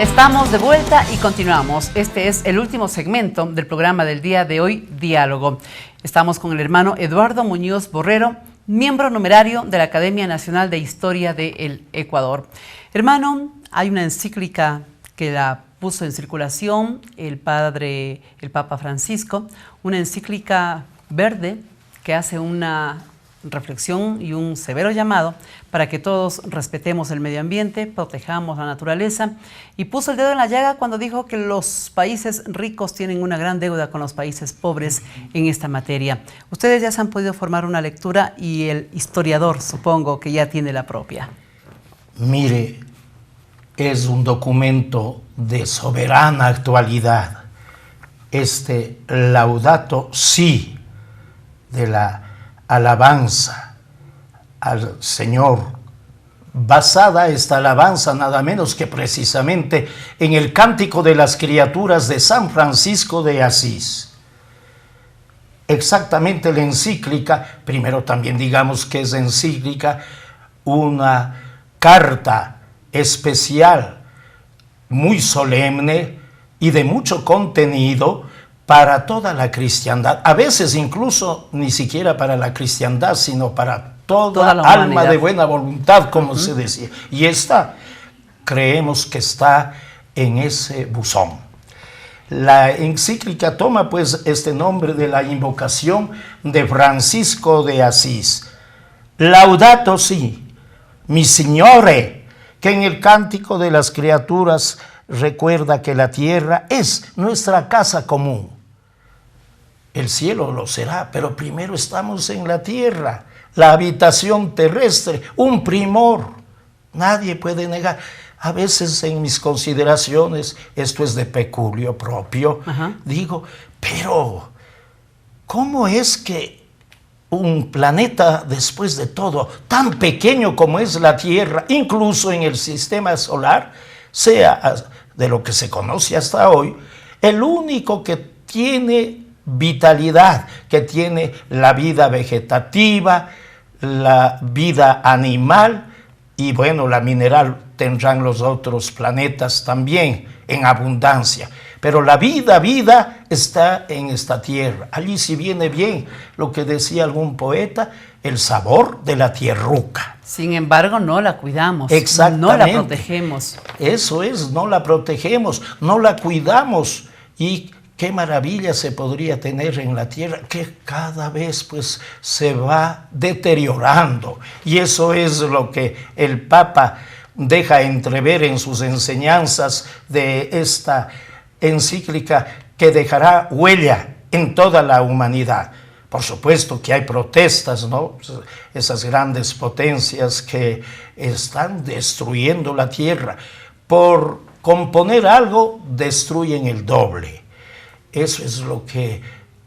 Estamos de vuelta y continuamos. Este es el último segmento del programa del día de hoy, Diálogo. Estamos con el hermano Eduardo Muñoz Borrero, miembro numerario de la Academia Nacional de Historia del Ecuador. Hermano, hay una encíclica que la puso en circulación el Papa Francisco, una encíclica verde que hace una reflexión y un severo llamado para que todos respetemos el medio ambiente, protejamos la naturaleza, y puso el dedo en la llaga cuando dijo que los países ricos tienen una gran deuda con los países pobres en esta materia. Ustedes ya se han podido formar una lectura y el historiador, supongo, que ya tiene la propia. Mire, es un documento de soberana actualidad. Laudato Si, de la alabanza al Señor, basada esta alabanza nada menos que precisamente en el Cántico de las Criaturas de San Francisco de Asís. Exactamente la encíclica, primero también digamos que es encíclica, una carta especial, muy solemne y de mucho contenido para toda la cristiandad, a veces incluso ni siquiera para la cristiandad, sino para toda la alma de buena voluntad, como se decía. Y esta, creemos que está en ese buzón. La encíclica toma pues este nombre de la invocación de Francisco de Asís. Laudato Si, mi Signore, que en el Cántico de las Criaturas recuerda que la tierra es nuestra casa común. El cielo lo será, pero primero estamos en la tierra, la habitación terrestre, un primor. Nadie puede negar. A veces en mis consideraciones, esto es de peculio propio, digo, pero ¿cómo es que un planeta, después de todo, tan pequeño como es la Tierra, incluso en el sistema solar, sea, de lo que se conoce hasta hoy, el único que tiene vitalidad, que tiene la vida vegetativa, la vida animal y bueno, la mineral tendrán los otros planetas también en abundancia? Pero la vida está en esta tierra. Allí sí viene bien lo que decía algún poeta, el sabor de la tierruca. Sin embargo, no la cuidamos, exactamente, no la protegemos. Eso es, no la protegemos, no la cuidamos. Y qué maravilla se podría tener en la tierra, que cada vez pues se va deteriorando. Y eso es lo que el Papa deja entrever en sus enseñanzas de esta encíclica, que dejará huella en toda la humanidad. Por supuesto que hay protestas, ¿no? Esas grandes potencias que están destruyendo la tierra. Por componer algo, destruyen el doble. Eso es lo que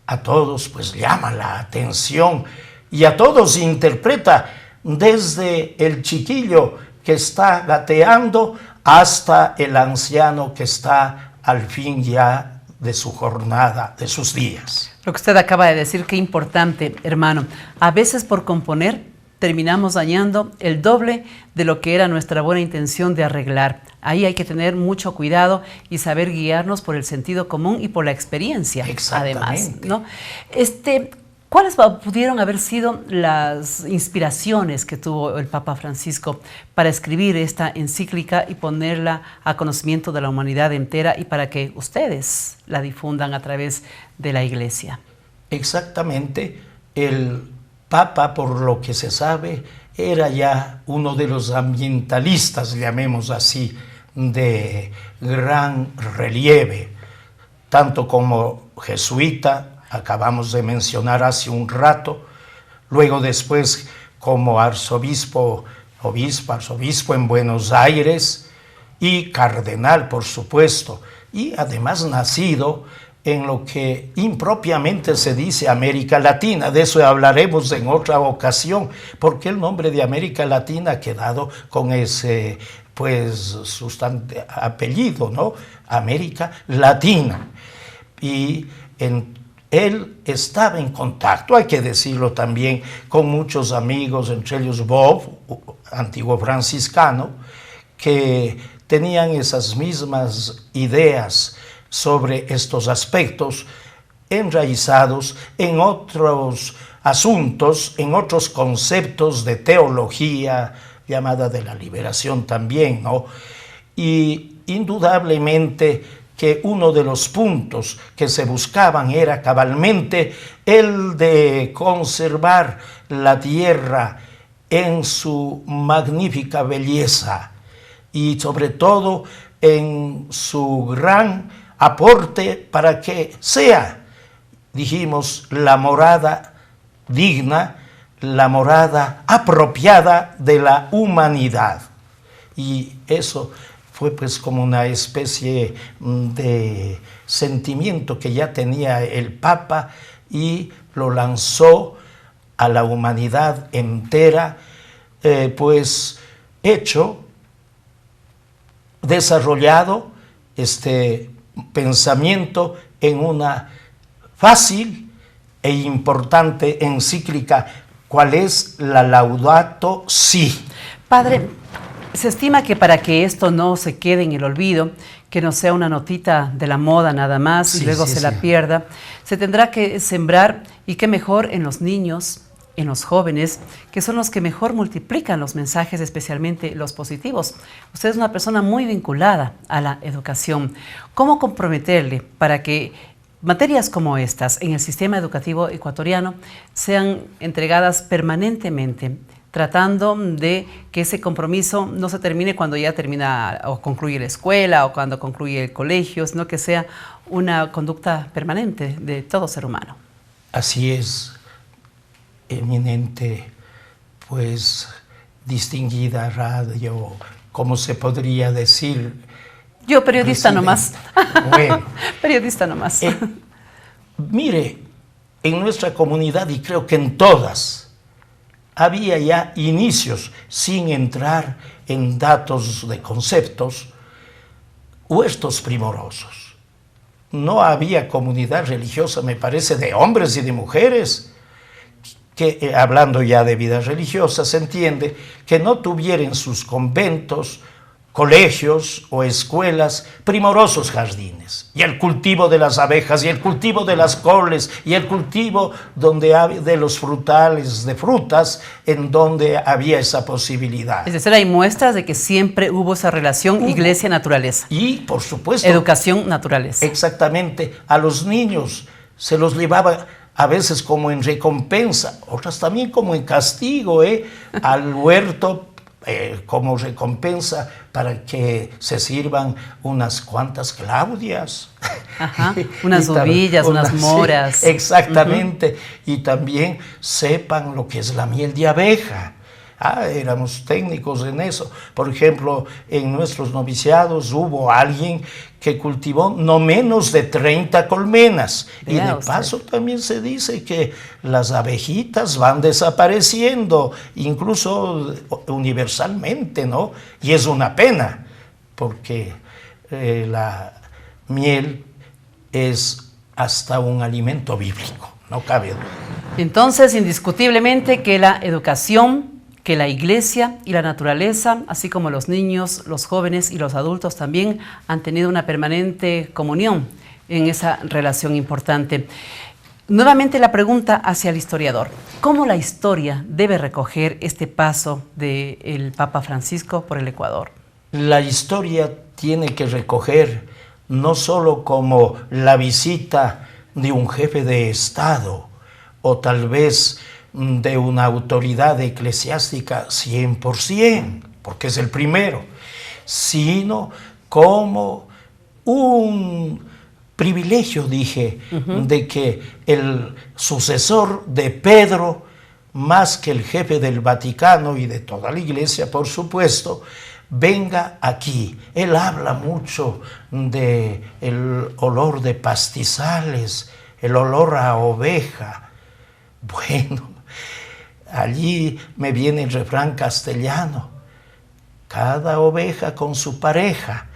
a todos pues llama la atención y a todos interpreta, desde el chiquillo que está gateando hasta el anciano que está al fin ya de su jornada, de sus días. Lo que usted acaba de decir, qué importante, hermano. A veces por componer terminamos dañando el doble de lo que era nuestra buena intención de arreglar. Ahí hay que tener mucho cuidado y saber guiarnos por el sentido común y por la experiencia, además, ¿no? ¿Cuáles pudieron haber sido las inspiraciones que tuvo el Papa Francisco para escribir esta encíclica y ponerla a conocimiento de la humanidad entera y para que ustedes la difundan a través de la Iglesia? Exactamente. El Papa, por lo que se sabe, era ya uno de los ambientalistas, llamemos así, de gran relieve, tanto como jesuita, acabamos de mencionar hace un rato, luego después como arzobispo en Buenos Aires y cardenal, por supuesto, y además nacido en lo que impropiamente se dice América Latina. De eso hablaremos en otra ocasión, porque el nombre de América Latina ha quedado con ese pues apellido, ¿no? América Latina. Y él estaba en contacto, hay que decirlo también, con muchos amigos, entre ellos Bob, antiguo franciscano, que tenían esas mismas ideas sobre estos aspectos, enraizados en otros asuntos, en otros conceptos de teología, llamada de la liberación también, ¿no? Y indudablemente que uno de los puntos que se buscaban era cabalmente el de conservar la tierra en su magnífica belleza y sobre todo en su gran aporte para que sea, dijimos, la morada digna, la morada apropiada de la humanidad. Y eso fue pues como una especie de sentimiento que ya tenía el Papa y lo lanzó a la humanidad entera, pues hecho, desarrollado este pensamiento en una fácil e importante encíclica, ¿cuál es la Laudato Si? Padre, se estima que para que esto no se quede en el olvido, que no sea una notita de la moda nada más y luego se la pierda, se tendrá que sembrar, y qué mejor, en los niños, en los jóvenes, que son los que mejor multiplican los mensajes, especialmente los positivos. Usted es una persona muy vinculada a la educación. ¿Cómo comprometerle para que materias como estas en el sistema educativo ecuatoriano sean entregadas permanentemente, tratando de que ese compromiso no se termine cuando ya termina o concluye la escuela o cuando concluye el colegio, sino que sea una conducta permanente de todo ser humano? Así es, eminente, pues distinguida radio, como se podría decir. Yo, periodista nomás. Bueno, periodista nomás. Mire, en nuestra comunidad, y creo que en todas, había ya inicios, sin entrar en datos de conceptos, huertos primorosos. No había comunidad religiosa, me parece, de hombres y de mujeres, que hablando ya de vida religiosa, se entiende que no tuvieran sus conventos, colegios o escuelas primorosos jardines, y el cultivo de las abejas, y el cultivo de las coles, y el cultivo de los frutales, de frutas, en donde había esa posibilidad. Es decir, hay muestras de que siempre hubo esa relación iglesia-naturaleza. Y, por supuesto, educación-naturaleza. Exactamente. A los niños se los llevaba a veces como en recompensa, otras también como en castigo, al huerto, como recompensa para que se sirvan unas cuantas Claudias. Ajá, unas uvillas, unas moras. Sí, exactamente. Y también sepan lo que es la miel de abeja. Éramos técnicos en eso. Por ejemplo, en nuestros noviciados hubo alguien que cultivó no menos de 30 colmenas. Y de paso también se dice que las abejitas van desapareciendo, incluso universalmente, ¿no? Y es una pena, porque la miel es hasta un alimento bíblico, no cabe duda. Entonces, indiscutiblemente que la educación, que la iglesia y la naturaleza, así como los niños, los jóvenes y los adultos también han tenido una permanente comunión en esa relación importante. Nuevamente la pregunta hacia el historiador. ¿Cómo la historia debe recoger este paso del Papa Francisco por el Ecuador? La historia tiene que recoger no solo como la visita de un jefe de Estado o tal vez de una autoridad eclesiástica 100%, porque es el primero, sino como un privilegio, dije, de que el sucesor de Pedro, más que el jefe del Vaticano y de toda la Iglesia, por supuesto, venga aquí. Él habla mucho del olor de pastizales, el olor a oveja. Bueno, allí me viene el refrán castellano: cada oveja con su pareja.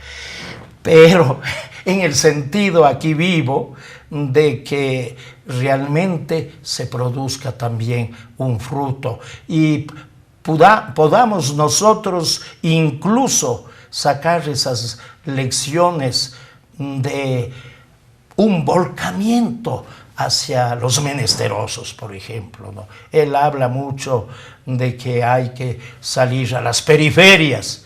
Pero en el sentido aquí vivo de que realmente se produzca también un fruto y podamos nosotros incluso sacar esas lecciones de un volcamiento hacia los menesterosos, por ejemplo, ¿no? Él habla mucho de que hay que salir a las periferias.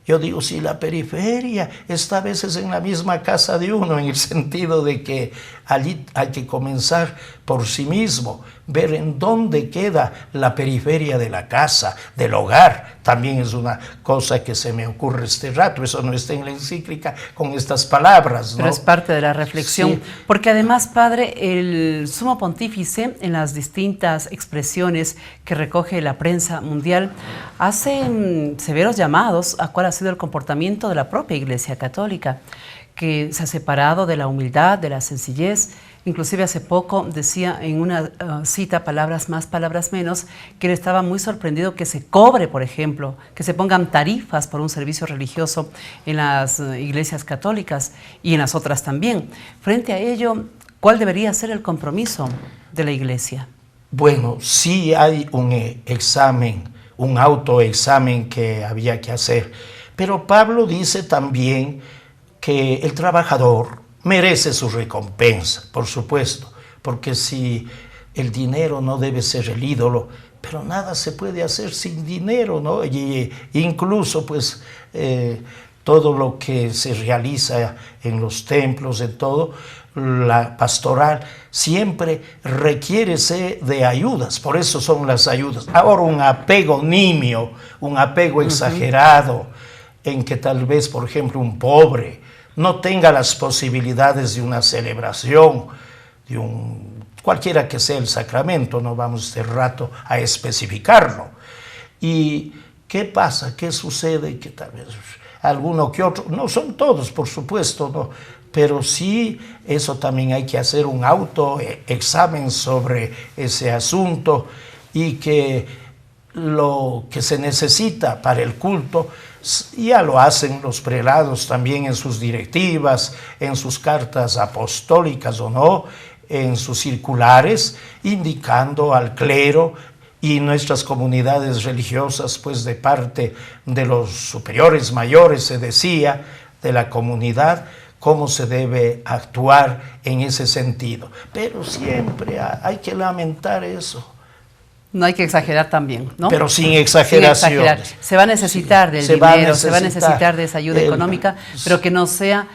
Yo digo, si la periferia está a veces en la misma casa de uno, en el sentido de que allí hay que comenzar por sí mismo, ver en dónde queda la periferia de la casa, del hogar. También es una cosa que se me ocurre este rato, eso no está en la encíclica con estas palabras, ¿no? Pero es parte de la reflexión, sí. Porque además, padre, el sumo pontífice, en las distintas expresiones que recoge la prensa mundial, hace severos llamados a cuál ha sido el comportamiento de la propia Iglesia Católica, que se ha separado de la humildad, de la sencillez. Inclusive hace poco decía en una cita, palabras más, palabras menos, que él estaba muy sorprendido que se cobre, por ejemplo, que se pongan tarifas por un servicio religioso en las iglesias católicas y en las otras también. Frente a ello, ¿cuál debería ser el compromiso de la Iglesia? Bueno, sí hay un examen, un autoexamen que había que hacer, pero Pablo dice también que el trabajador merece su recompensa, por supuesto, porque si el dinero no debe ser el ídolo, pero nada se puede hacer sin dinero, ¿no? Y incluso, pues, todo lo que se realiza en los templos, en todo, la pastoral, siempre requiere de ayudas, por eso son las ayudas. Ahora, un apego nimio, un apego exagerado, en que tal vez, por ejemplo, un pobre no tenga las posibilidades de una celebración, de cualquiera que sea el sacramento, no vamos este rato a especificarlo. ¿Y qué pasa? ¿Qué sucede? Que tal vez alguno que otro, no son todos, por supuesto, ¿no? Pero sí, eso también hay que hacer un autoexamen sobre ese asunto, y que lo que se necesita para el culto ya lo hacen los prelados también en sus directivas, en sus cartas apostólicas o no, en sus circulares, indicando al clero y nuestras comunidades religiosas, pues de parte de los superiores mayores, se decía, de la comunidad, cómo se debe actuar en ese sentido. Pero siempre hay que lamentar eso. No hay que exagerar también, ¿no? Pero sin exageraciones. Se va a necesitar del dinero, se va a necesitar de esa ayuda económica, pero que no sea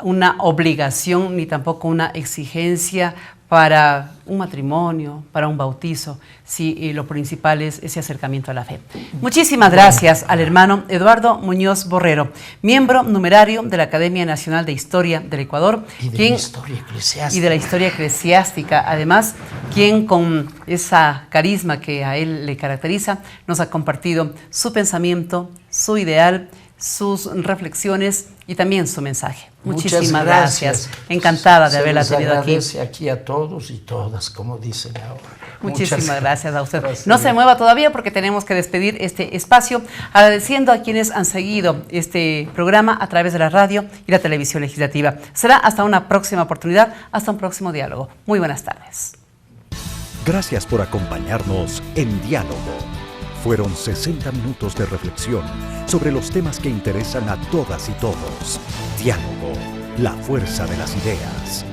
una obligación ni tampoco una exigencia para un matrimonio, para un bautizo, si lo principal es ese acercamiento a la fe. Muchísimas gracias al hermano Eduardo Muñoz Borrero, miembro numerario de la Academia Nacional de Historia del Ecuador. Y de la historia eclesiástica. Y de la historia eclesiástica, además, quien con esa carisma que a él le caracteriza, nos ha compartido su pensamiento, su ideal, sus reflexiones y también su mensaje. Muchísimas gracias. Encantada de haberla tenido aquí. Aquí a todos y todas, como dicen ahora. Muchísimas gracias a usted. No se mueva todavía porque tenemos que despedir este espacio, agradeciendo a quienes han seguido este programa a través de la radio y la televisión legislativa. Será hasta una próxima oportunidad, hasta un próximo diálogo. Muy buenas tardes. Gracias por acompañarnos en Diálogo. Fueron 60 minutos de reflexión sobre los temas que interesan a todas y todos. Diálogo, la fuerza de las ideas.